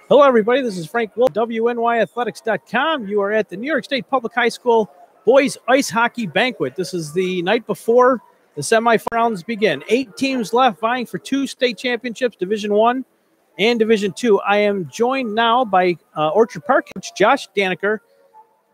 Hello, everybody. This is Frank Wolf, WNYathletics.com. You are at the New York State Public High School Boys Ice Hockey Banquet. This is the night before the semifinals begin. 8 teams left vying for 2 state championships, Division I and Division II. I am joined now by Orchard Park coach Josh Daniker,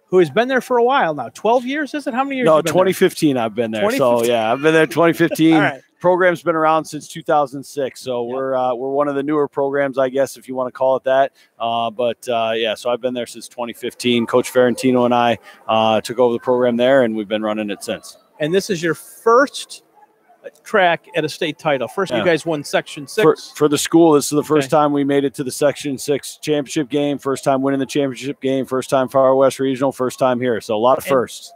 who has been there for a while now. 12 years, is it? How many years? No, 2015 I've been there. So, yeah, I've been there 2015. All right. Program's been around since 2006, so yep. We're one of the newer programs, I guess, if you want to call it that. Yeah, so I've been there since 2015. Coach Ferrantino and I took over the program there, and we've been running it since. And this is your first track at a state title. First, yeah. You guys won Section 6. For the school, this is the first time we made it to the Section 6 championship game, first time winning the championship game, first time Far West Regional, first time here. So a lot of firsts.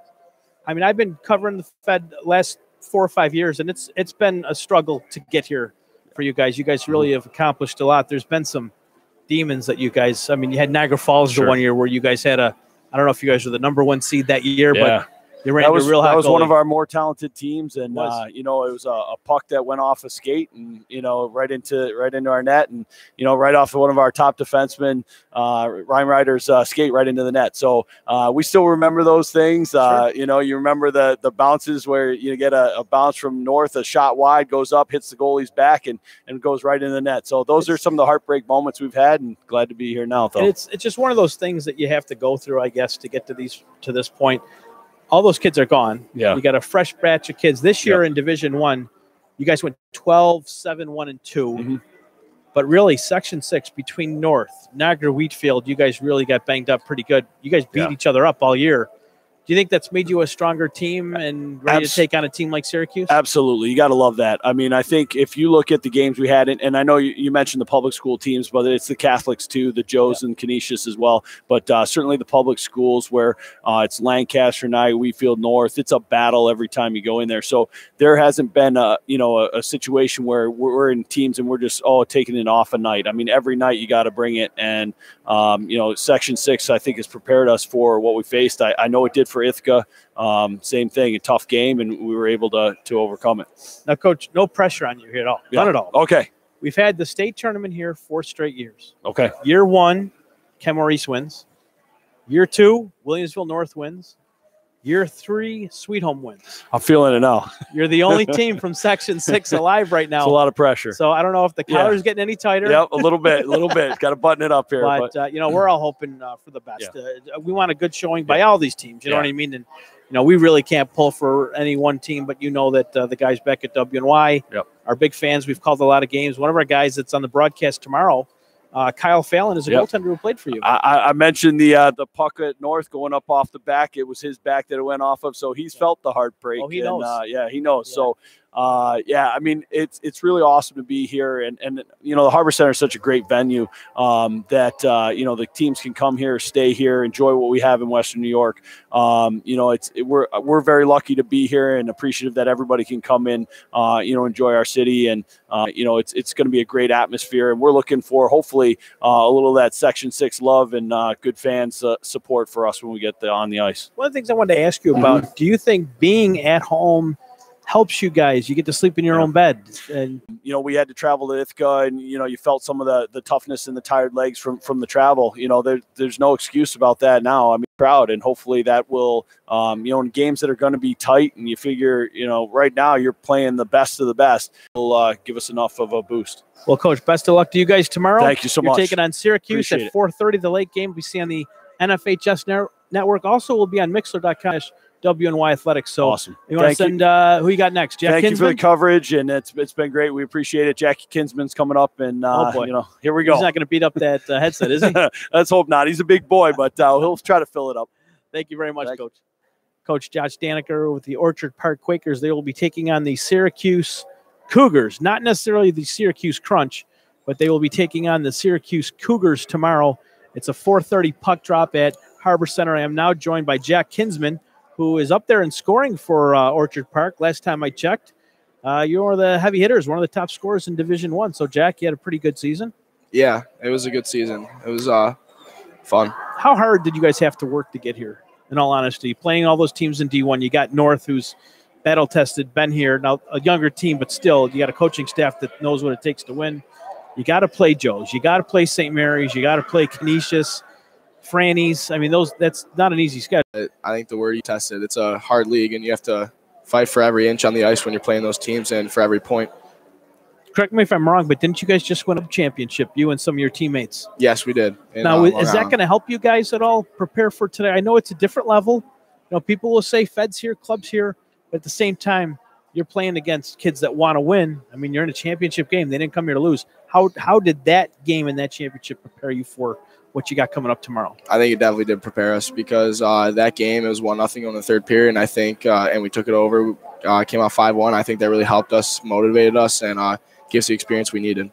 I mean, I've been covering the Fed last 4 or 5 years, and it's been a struggle to get here for you guys. You guys really have accomplished a lot. There's been some demons that you guys, I mean, you had Niagara Falls the one year where you guys had I don't know if you guys were the #1 seed that year, but you ran into a real hot goalie. That was one of our more talented teams, and it was a puck that went off a skate and right into our net, and right off of one of our top defensemen, Ryan Ryder's skate right into the net. So we still remember those things. Sure. You remember the bounces where you get a bounce from north, a shot wide, goes up, hits the goalie's back, and goes right into the net. So those are some of the heartbreak moments we've had, and glad to be here now. Though it's just one of those things that you have to go through, I guess, to get to this point. All those kids are gone. Yeah. You got a fresh batch of kids. This year in Division I, you guys went 12-7-1-2. Mm-hmm. But really, Section 6 between North, Niagara, Wheatfield, you guys really got banged up pretty good. You guys beat each other up all year. Do you think that's made you a stronger team and ready to take on a team like Syracuse? Absolutely. You got to love that. I mean, I think if you look at the games we had, and I know you mentioned the public school teams, but it's the Catholics too, the Joes and Canisius as well. But certainly the public schools where it's Lancaster, Niagara, Wheatfield, North. It's a battle every time you go in there. So there hasn't been a situation where we're in teams and we're just taking it off a night. I mean, every night you got to bring it. And Section 6 I think has prepared us for what we faced. I know it did for Ithaca, same thing, a tough game, and we were able to overcome it. Now, Coach, no pressure on you here at all. Yeah. None at all. Okay. We've had the state tournament here 4 straight years. Okay. Year 1, Kenmore East wins. Year 2, Williamsville North wins. Year 3, Sweet Home wins. I'm feeling it now. You're the only team from Section 6 alive right now. It's a lot of pressure. So I don't know if the collar's getting any tighter. Yep, a little bit. Got to button it up here. But we're all hoping for the best. Yeah. We want a good showing by all these teams. You know what I mean? And we really can't pull for any one team, but that the guys back at WNY are big fans. We've called a lot of games. One of our guys that's on the broadcast tomorrow, Kyle Fallon, is a goaltender who played for you. I mentioned the puck at North going up off the back. It was his back that it went off of, so he's felt the heartbreak. Oh, he knows. He knows. Yeah. So, I mean, it's really awesome to be here, and the Harbor Center is such a great venue that the teams can come here, stay here, enjoy what we have in Western New York. We're very lucky to be here and appreciative that everybody can come in, enjoy our city, and it's going to be a great atmosphere, and we're looking for hopefully a little of that Section 6 love and good fans support for us when we get on the ice. One of the things I wanted to ask you about: do you think being at home helps you guys? You get to sleep in your own bed, and we had to travel to Ithaca, and you felt some of the toughness and the tired legs from the travel. There's no excuse about that now. I mean, proud, and hopefully that will in games that are going to be tight, and you figure right now you're playing the best of the best, will give us enough of a boost. Well, Coach, best of luck to you guys tomorrow. Thank you so much. You're taking on Syracuse at 4:30, the late game. We see on the NFHS network. Also, we'll be on Mixler.com. WNY Athletics. So awesome. You want to send who you got next? Jack Kinsman? You for the coverage, and it's been great. We appreciate it. Jackie Kinsman's coming up, and here we go. He's not going to beat up that headset, is he? Let's hope not. He's a big boy, but he'll try to fill it up. Thank you very much, Coach. Coach Josh Daniker with the Orchard Park Quakers. They will be taking on the Syracuse Cougars, not necessarily the Syracuse Crunch, but they will be taking on the Syracuse Cougars tomorrow. It's a 4:30 puck drop at Harbor Center. I am now joined by Jack Kinsman, who is up there and scoring for Orchard Park. Last time I checked, you're the heavy hitters, one of the top scorers in Division I. So, Jack, you had a pretty good season? Yeah, it was a good season. It was fun. How hard did you guys have to work to get here, in all honesty? Playing all those teams in D1, you got North, who's battle-tested, been here. Now, a younger team, but still, you got a coaching staff that knows what it takes to win. You got to play Joe's. You got to play St. Mary's. You got to play Canisius, Franny's. I mean, that's not an easy schedule. I think the word you tested, it's a hard league, and you have to fight for every inch on the ice when you're playing those teams and for every point. Correct me if I'm wrong, but didn't you guys just win a championship, you and some of your teammates? Yes, we did. Now, is that going to help you guys at all prepare for today? I know it's a different level. People will say Fed's here, club's here, but at the same time, you're playing against kids that want to win. I mean, you're in a championship game. They didn't come here to lose. How did that game and that championship prepare you for what you got coming up tomorrow? I think it definitely did prepare us because that game, it was 1-0 on the third period, and I think and we took it over. Came out 5-1. I think that really helped us, motivated us, and gave us the experience we needed.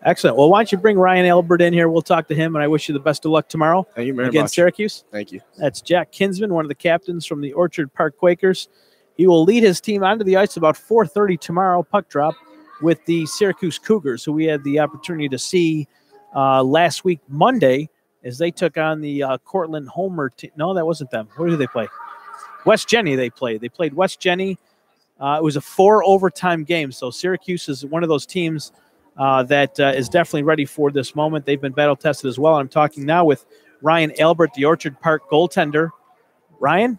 Excellent. Well, why don't you bring Ryan Albert in here? We'll talk to him, and I wish you the best of luck tomorrow. Thank you very much. Against Syracuse. Thank you. That's Jack Kinsman, one of the captains from the Orchard Park Quakers. He will lead his team onto the ice about 4:30 tomorrow, puck drop, with the Syracuse Cougars, who we had the opportunity to see last week, Monday, as they took on the Cortland Homer team. No, that wasn't them. Who did they play? West Jenny they played. They played West Jenny. It was a 4 overtime game, so Syracuse is one of those teams that is definitely ready for this moment. They've been battle tested as well. I'm talking now with Ryan Albert, the Orchard Park goaltender. Ryan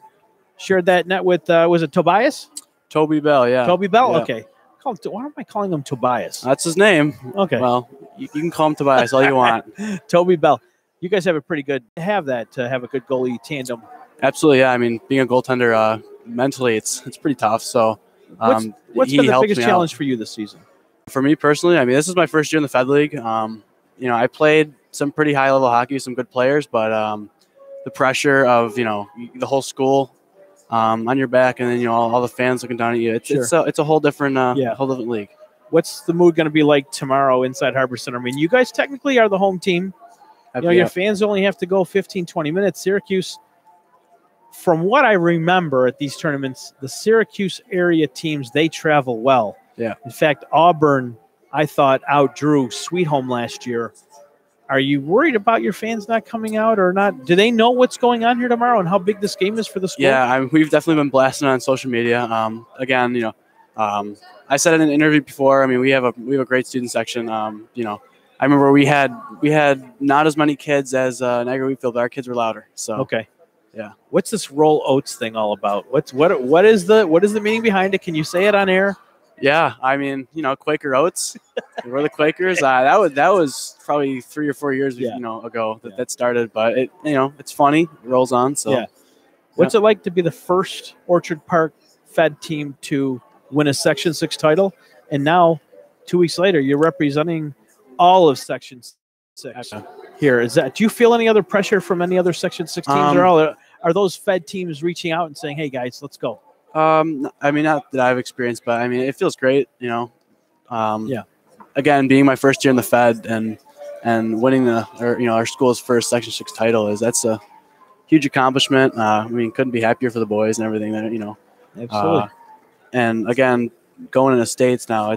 shared that net with, was it Tobias? Toby Bell, yeah. Toby Bell? Yeah. Okay. Why am I calling him Tobias? That's his name. Okay. Well, you can call him Tobias all you want. Toby Bell. You guys have a pretty good, to have a good goalie tandem. Absolutely, yeah. I mean, being a goaltender, mentally, it's pretty tough. So, what's been the biggest challenge for you this season? For me personally, I mean, this is my first year in the Fed League. I played some pretty high-level hockey with some good players, but the pressure of, the whole school on your back, and then, all the fans looking down at you, it's a whole different league. What's the mood going to be like tomorrow inside Harbor Center? I mean, you guys technically are the home team. Your fans only have to go 15, 20 minutes. Syracuse, from what I remember at these tournaments, the Syracuse area teams, they travel well. Yeah. In fact, Auburn, I thought, outdrew Sweet Home last year. Are you worried about your fans not coming out or not? Do they know what's going on here tomorrow and how big this game is for the school? Yeah, we've definitely been blasting on social media. Again, I said in an interview before. I mean, we have a great student section. I remember we had not as many kids as Niagara Wheatfield, but our kids were louder. So okay. Yeah. What's this roll oats thing all about? What is the meaning behind it? Can you say it on air? Yeah, I mean, Quaker Oats. We're the Quakers. That was probably 3 or 4 years ago that started, but it's funny. It rolls on. So yeah. What's it like to be the first Orchard Park Fed team to win a Section 6 title, and now 2 weeks later you're representing all of Section 6 here? Do you feel any other pressure from any other Section 6 teams at all? Are those Fed teams reaching out and saying, "Hey guys, let's go"? I mean, not that I've experienced, but I mean, it feels great, Again, being my first year in the Fed and winning our school's first Section 6 title that's a huge accomplishment. I mean, couldn't be happier for the boys and everything that Absolutely. And again, going into states now,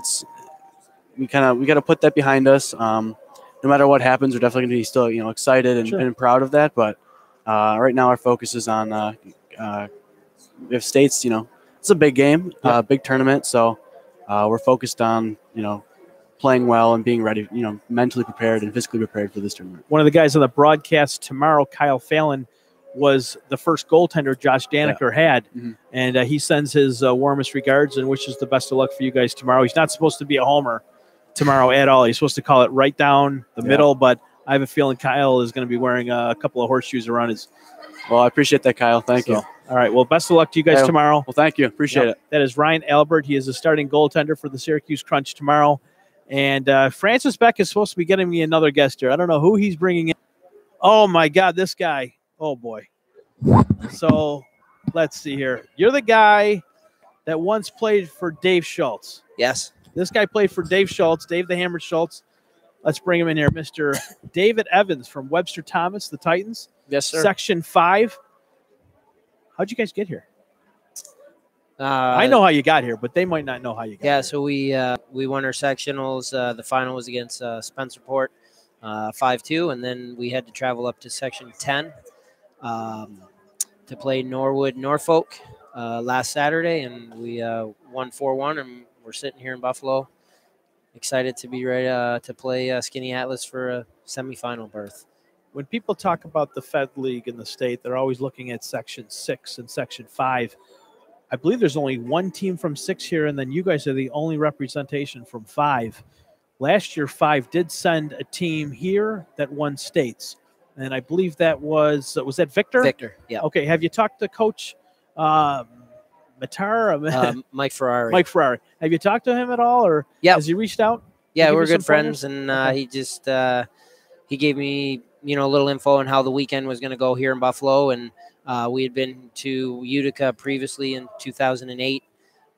we got to put that behind us. No matter what happens, we're definitely going to be still excited and proud of that. But right now, our focus is on if states, it's a big game, big tournament. So we're focused on, playing well and being ready, mentally prepared and physically prepared for this tournament. One of the guys on the broadcast tomorrow, Kyle Fallon, was the first goaltender Josh Daniker had. Mm-hmm. And he sends his warmest regards and wishes the best of luck for you guys tomorrow. He's not supposed to be a homer tomorrow at all. He's supposed to call it right down the middle, but I have a feeling Kyle is going to be wearing a couple of horseshoes around his. Well, I appreciate that, Kyle. Thank you. All right. Well, best of luck to you guys tomorrow. Well, thank you. Appreciate it. That is Ryan Albert. He is the starting goaltender for the Syracuse Crunch tomorrow. And Francis Beck is supposed to be getting me another guest here. I don't know who he's bringing in. Oh, my God, this guy. Oh, boy. So let's see here. You're the guy that once played for Dave Schultz. Yes. This guy played for Dave Schultz, Dave the Hammer Schultz. Let's bring him in here. Mr. David Evans from Webster Thomas, the Titans. Yes, sir. Section 5. How'd you guys get here? I know how you got here, but they might not know how you got here. Yeah, so we won our sectionals. The final was against Spencerport, 5-2, and then we had to travel up to Section 10 to play Norfolk last Saturday, and we won 4-1, and we're sitting here in Buffalo, excited to be ready to play Skinny Atlas for a semifinal berth. When people talk about the Fed League in the state, they're always looking at Section 6 and Section 5. I believe there's only one team from 6 here, and then you guys are the only representation from 5. Last year, 5 did send a team here that won states, and I believe that was that Victor? Victor, yeah. Okay, have you talked to Coach Matar? Mike Ferrari. Mike Ferrari. Have you talked to him at all, or has he reached out? Yeah, we're good friends, and he just he gave me a little info on how the weekend was going to go here in Buffalo, and we had been to Utica previously in 2008,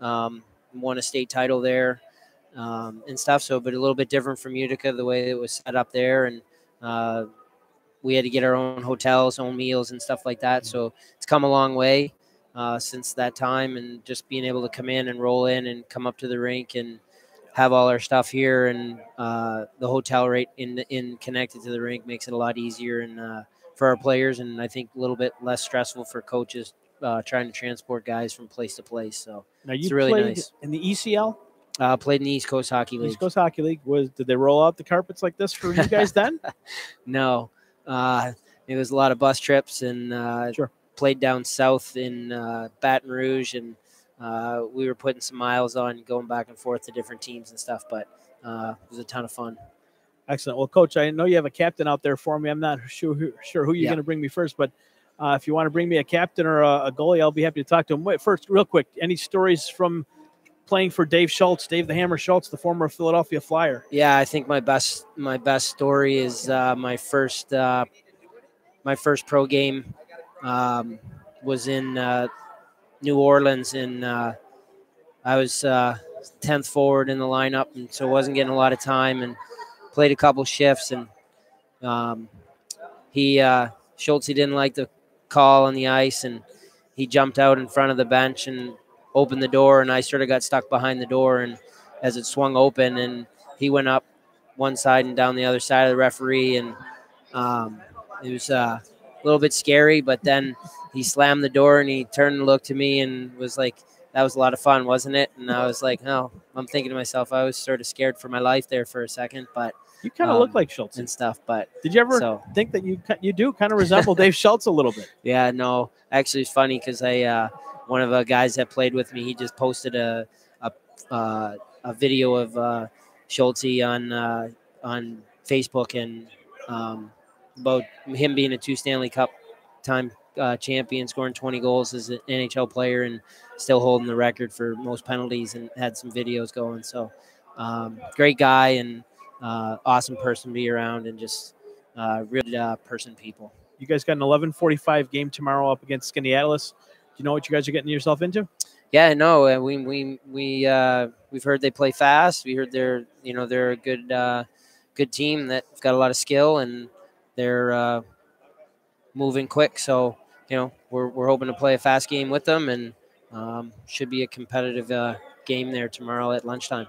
won a state title there and stuff. So, but a little bit different from Utica, the way it was set up there, and we had to get our own hotels, own meals, and stuff like that. So it's come a long way since that time, and just being able to come in and roll in and come up to the rink and have all our stuff here, and the hotel rate in connected to the rink makes it a lot easier and for our players, and I think a little bit less stressful for coaches trying to transport guys from place to place. So now you it's really played nice. In the ECL? Played in the East Coast Hockey League. East Coast Hockey League. Did they roll out the carpets like this for you guys then? No. It was a lot of bus trips, and played down south in Baton Rouge, and we were putting some miles on, going back and forth to different teams and stuff, but it was a ton of fun. Excellent. Well, Coach, I know you have a captain out there for me. I'm not sure who you're going to bring me first, but if you want to bring me a captain or a goalie, I'll be happy to talk to him. Wait, first, real quick, any stories from playing for Dave Schultz, Dave the Hammer Schultz, the former Philadelphia Flyer? Yeah, I think my best story is my first pro game was in New Orleans, and I was 10th forward in the lineup, and so wasn't getting a lot of time, and played a couple shifts, and Schultz, he didn't like the call on the ice, and he jumped out in front of the bench and opened the door, and I sort of got stuck behind the door, and as it swung open, and he went up one side and down the other side of the referee, and it was a little bit scary, but then he slammed the door and he turned and looked to me and was like, that was a lot of fun, wasn't it? And I was like, no. I'm thinking to myself, I was sort of scared for my life there for a second, but you kind of look like Schultz and stuff. But did you ever think that you do kind of resemble Dave Schultz a little bit? Yeah, no. Actually, it's funny because one of the guys that played with me, he just posted a video of Schultz on Facebook, and about him being a 2 Stanley Cup time champion, scoring 20 goals as an NHL player, and still holding the record for most penalties, and had some videos going. So great guy, and awesome person to be around, and just really people. You guys got an 11:45 game tomorrow up against Skinny Atlas. Do you know what you guys are getting yourself into? Yeah, no, we've heard they play fast. We heard they're a good team that's got a lot of skill, and they're moving quick. So we're hoping to play a fast game with them, and should be a competitive game there tomorrow at lunchtime.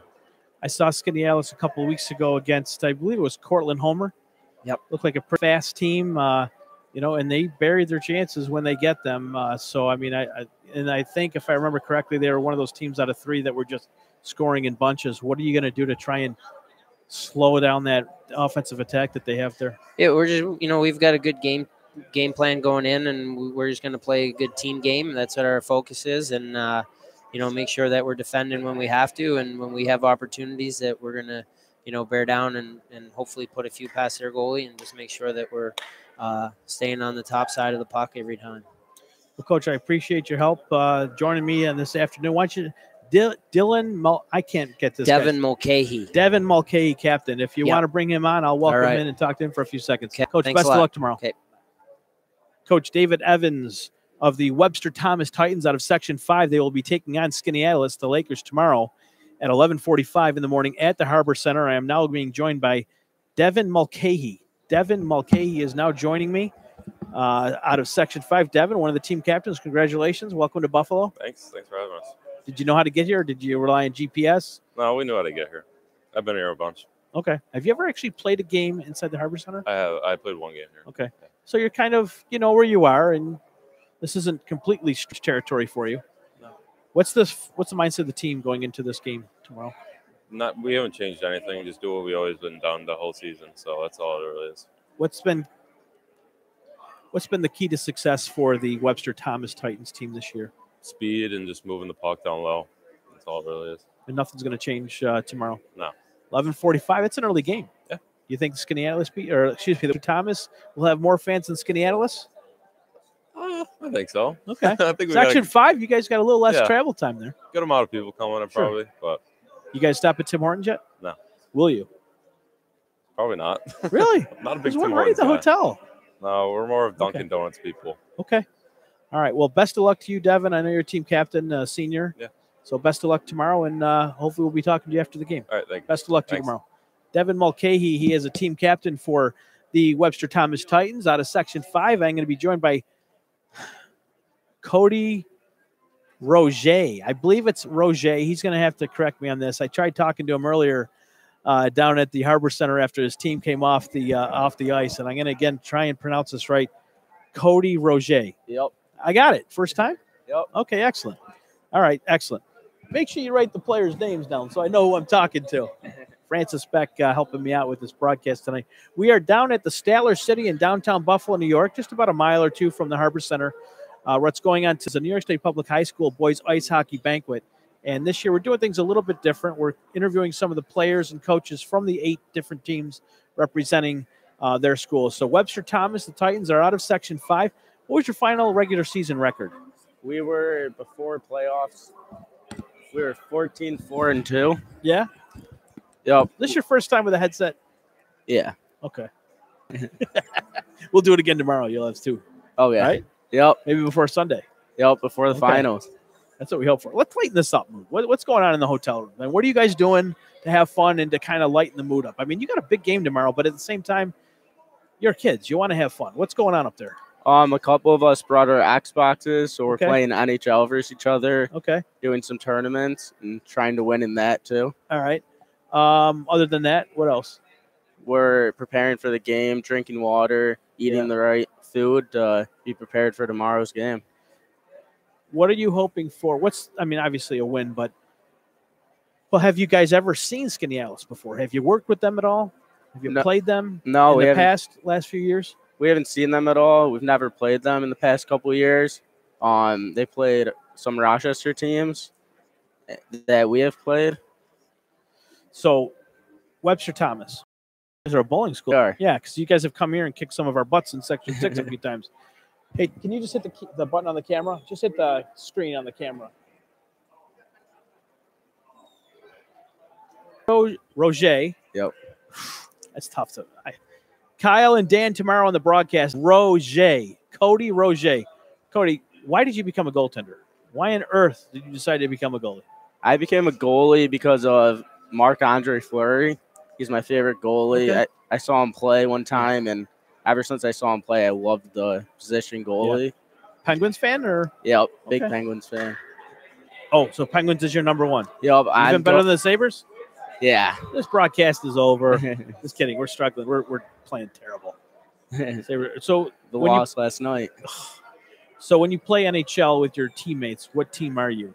I saw Skinny Atlas a couple of weeks ago against, I believe it was Cortland Homer. Yep, looked like a pretty fast team. And they bury their chances when they get them. So I mean, I think if I remember correctly, they were one of those teams out of 3 that were just scoring in bunches. What are you going to do to try and slow down that offensive attack that they have there? Yeah, we're just we've got a good game plan going in, and we're just going to play a good team game. That's what our focus is, and make sure that we're defending when we have to, and when we have opportunities that we're going to bear down and hopefully put a few past their goalie, and just make sure that we're staying on the top side of the puck every time. Well, Coach, I appreciate your help joining me on this afternoon. Why don't you, I can't get this. Devin Mulcahy. Devin Mulcahy, captain. If you want to bring him on, I'll welcome him in and talk to him for a few seconds. Okay. Coach, Thanks best of luck tomorrow. Okay. Coach David Evans of the Webster Thomas Titans out of Section 5. They will be taking on Skinny Atlas, the Lakers, tomorrow at 11:45 in the morning at the Harbor Center. I am now being joined by Devin Mulcahy. Devin Mulcahy is now joining me out of Section 5. Devin, one of the team captains, congratulations. Welcome to Buffalo. Thanks for having us. Did you know how to get here? Did you rely on GPS? No, we knew how to get here. I've been here a bunch. Okay. Have you ever actually played a game inside the Harbor Center? I have. I played one game here. Okay. Yeah. So you're kind of, where you are, and this isn't completely territory for you. No. What's the mindset of the team going into this game tomorrow? We haven't changed anything. Just do what we always been done the whole season. So that's all it really is. What's been the key to success for the Webster Thomas Titans team this year? Speed and just moving the puck down low. That's all it really is. And nothing's going to change tomorrow. No. 11:45. It's an early game. Yeah. You think the Thomas will have more fans than Skaneateles? I think so. Okay. I think Section 5, you guys got a little less travel time there. Good amount of people coming in probably, but you guys stop at Tim Hortons yet? No. Will you? Probably not. Really? Not a big There's one Tim right at the Hortons guy. hotel. No, we're more of Dunkin' Donuts people. Okay. All right. Well, best of luck to you, Devin. I know you're team captain, senior. Yeah. So best of luck tomorrow, and hopefully we'll be talking to you after the game. All right, thank you. Best of luck to you tomorrow. Devin Mulcahy, he is a team captain for the Webster Thomas Titans out of Section 5. I'm going to be joined by Cody Roger. I believe it's Roger. He's going to have to correct me on this. I tried talking to him earlier down at the Harbor Center after his team came off the ice, and I'm going to again try and pronounce this right. Cody Roger. Yep. I got it. First time? Yep. Okay, excellent. All right, excellent. Make sure you write the players' names down so I know who I'm talking to. Francis Beck helping me out with this broadcast tonight. We are down at the Statler City in downtown Buffalo, New York, just about a mile or two from the Harbor Center. What's going on is the New York State Public High School boys ice hockey banquet. And this year we're doing things a little bit different. We're interviewing some of the players and coaches from the 8 different teams representing their schools. So Webster Thomas, the Titans, are out of Section 5. What was your final regular season record? We were, before playoffs, we were 14-4-2. Yeah? Yep. This is your first time with a headset? Yeah. Okay. We'll do it again tomorrow. You'll have 2. Oh, yeah. Right? Yep. Maybe before Sunday. Yep, before the finals. That's what we hope for. Let's lighten this up. What's going on in the hotel room? And what are you guys doing to have fun and to kind of lighten the mood up? I mean, you got a big game tomorrow, but at the same time, you're kids. You want to have fun. What's going on up there? A couple of us brought our Xboxes, so we're playing NHL versus each other. Okay. Doing some tournaments and trying to win in that too. All right. Other than that, what else? We're preparing for the game, drinking water, eating the right food to be prepared for tomorrow's game. What are you hoping for? Obviously a win, but have you guys ever seen Skaneateles before? Have you worked with them at all? Have you played them in the last few years? We haven't seen them at all. We've never played them in the past couple of years. They played some Rochester teams that we have played. So, Webster Thomas. You guys are a bowling school. Sure. Yeah, because you guys have come here and kicked some of our butts in Section 6 a few times. Hey, can you just hit the button on the camera? Just hit the screen on the camera. Roger. Yep. That's tough to. Kyle and Dan tomorrow on the broadcast. Roger. Cody Roger. Cody, why did you become a goaltender? Why on earth did you decide to become a goalie? I became a goalie because of Marc-Andre Fleury. He's my favorite goalie. Okay. I saw him play one time, and ever since I saw him play, I loved the position goalie. Yeah. Penguins fan or? Yep, big Penguins fan. Oh, so Penguins is your number one. Yep. You've been better than the Sabres? Yeah. This broadcast is over. Just kidding. We're struggling. We're playing terrible. So the loss last night. So when you play NHL with your teammates, what team are you?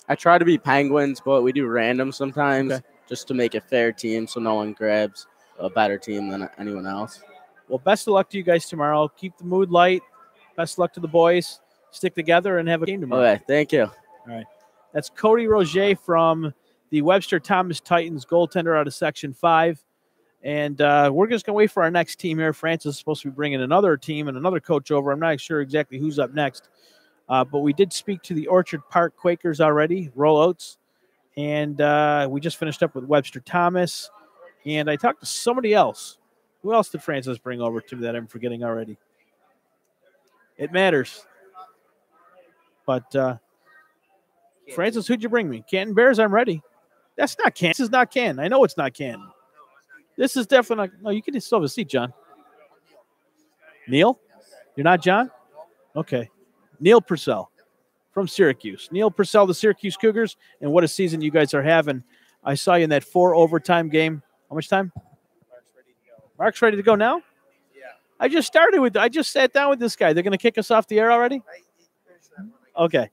I try to be Penguins, but we do random sometimes just to make a fair team so no one grabs a better team than anyone else. Well, best of luck to you guys tomorrow. Keep the mood light. Best of luck to the boys. Stick together and have a game tomorrow. Okay, thank you. All right. That's Cody Roger from the Webster Thomas Titans, goaltender out of Section 5. And we're just going to wait for our next team here. Francis is supposed to be bringing another team and another coach over. I'm not sure exactly who's up next. But we did speak to the Orchard Park Quakers already, rollouts. And we just finished up with Webster Thomas. And I talked to somebody else. Who else did Francis bring over to me that I'm forgetting already? It matters. But Francis, who'd you bring me? Canton Bears, I'm ready. That's not Canton. This is not Canton. I know it's not Canton. This is definitely not. No, you can still have a seat, John. Neil? You're not John? Okay. Neil Purcell from Syracuse. Neil Purcell, the Syracuse Cougars, and what a season you guys are having. I saw you in that 4 overtime game. How much time? Mark's ready to go now? Yeah. I just sat down with this guy. They're going to kick us off the air already? Okay.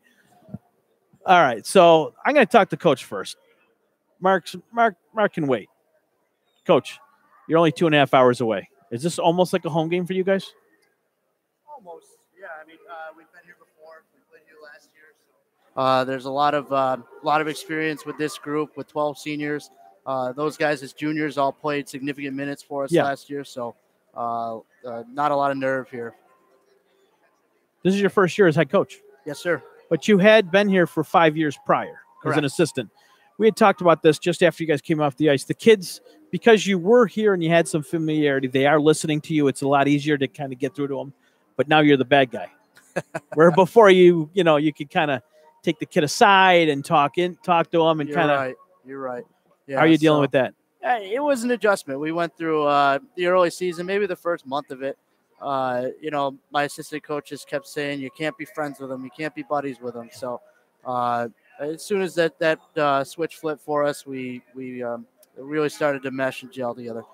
All right. So I'm going to talk to Coach first. Mark can wait. Coach, you're only 2.5 hours away. Is this almost like a home game for you guys? Almost, yeah. I mean, we've been here before. We played here last year. So. There's a lot of experience with this group with 12 seniors. Those guys as juniors all played significant minutes for us last year. So not a lot of nerve here. This is your first year as head coach. Yes, sir. But you had been here for 5 years prior as an assistant. We had talked about this just after you guys came off the ice. The kids, because you were here and you had some familiarity, they are listening to you. It's a lot easier to kind of get through to them. But now you're the bad guy. Where before you could kind of take the kid aside and talk to them and kind of. You're right. Yeah, how are you dealing with that? It was an adjustment. We went through the early season, maybe the first month of it. My assistant coaches kept saying you can't be friends with them, you can't be buddies with them. So as soon as that switch flipped for us, we really started to mesh and gel together.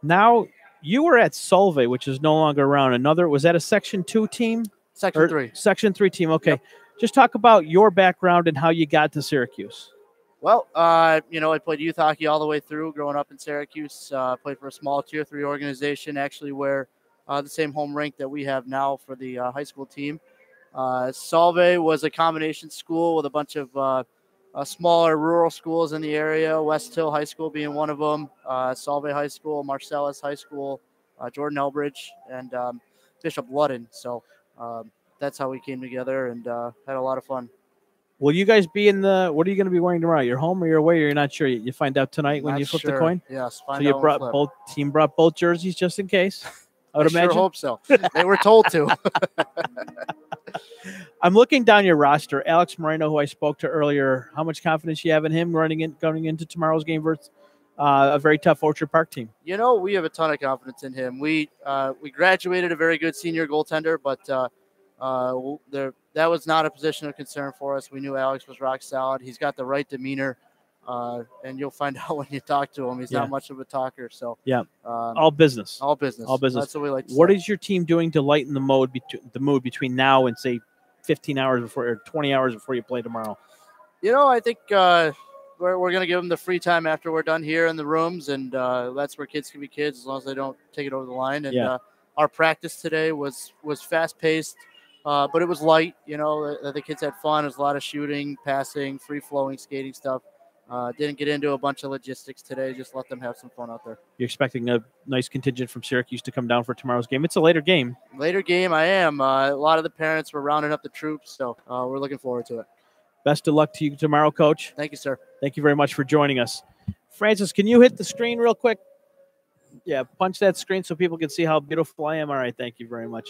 Now you were at Solvay, which is no longer around. Was that a Section 2 team? Section 3. Section 3 team. Okay, yep. Just talk about your background and how you got to Syracuse. Well, I played youth hockey all the way through growing up in Syracuse. Played for a small Tier 3 organization, actually where the same home rink that we have now for the high school team. Solvay was a combination school with a bunch of smaller rural schools in the area, West Hill High School being one of them, Solvay High School, Marcellus High School, Jordan Elbridge, and Bishop Ludden. So that's how we came together and had a lot of fun. Will you guys be what are you going to be wearing tomorrow? You're home or you're away, or you're not sure? You find out tonight when you flip the coin? Yes. So you brought both jerseys just in case? I would imagine. Sure hope so. They were told to. I'm looking down your roster. Alex Moreno, who I spoke to earlier, how much confidence you have in him going into tomorrow's game versus a very tough Orchard Park team? We have a ton of confidence in him. We graduated a very good senior goaltender, but that was not a position of concern for us. We knew Alex was rock solid. He's got the right demeanor, and you'll find out when you talk to him. He's not much of a talker. So all business. All business. That's what we like to say. What is your team doing to lighten the mood between now and say 15 hours before or 20 hours before you play tomorrow? I think we're going to give them the free time after we're done here in the rooms, and that's where kids can be kids as long as they don't take it over the line. And our practice today was fast paced. But it was light, the kids had fun. There's a lot of shooting, passing, free-flowing, skating stuff. Didn't get into a bunch of logistics today. Just let them have some fun out there. You're expecting a nice contingent from Syracuse to come down for tomorrow's game. It's a later game. Later game, I am. A lot of the parents were rounding up the troops, so we're looking forward to it. Best of luck to you tomorrow, Coach. Thank you, sir. Thank you very much for joining us. Francis, can you hit the screen real quick? Yeah, punch that screen so people can see how beautiful I am. All right, thank you very much.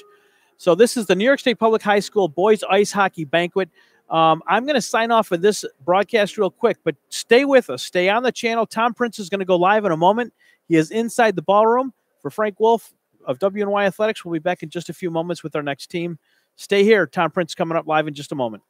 So this is the New York State Public High School Boys Ice Hockey Banquet. I'm going to sign off of this broadcast real quick, but stay with us. Stay on the channel. Tom Prince is going to go live in a moment. He is inside the ballroom. For Frank Wolf of WNY Athletics, we'll be back in just a few moments with our next team. Stay here. Tom Prince coming up live in just a moment.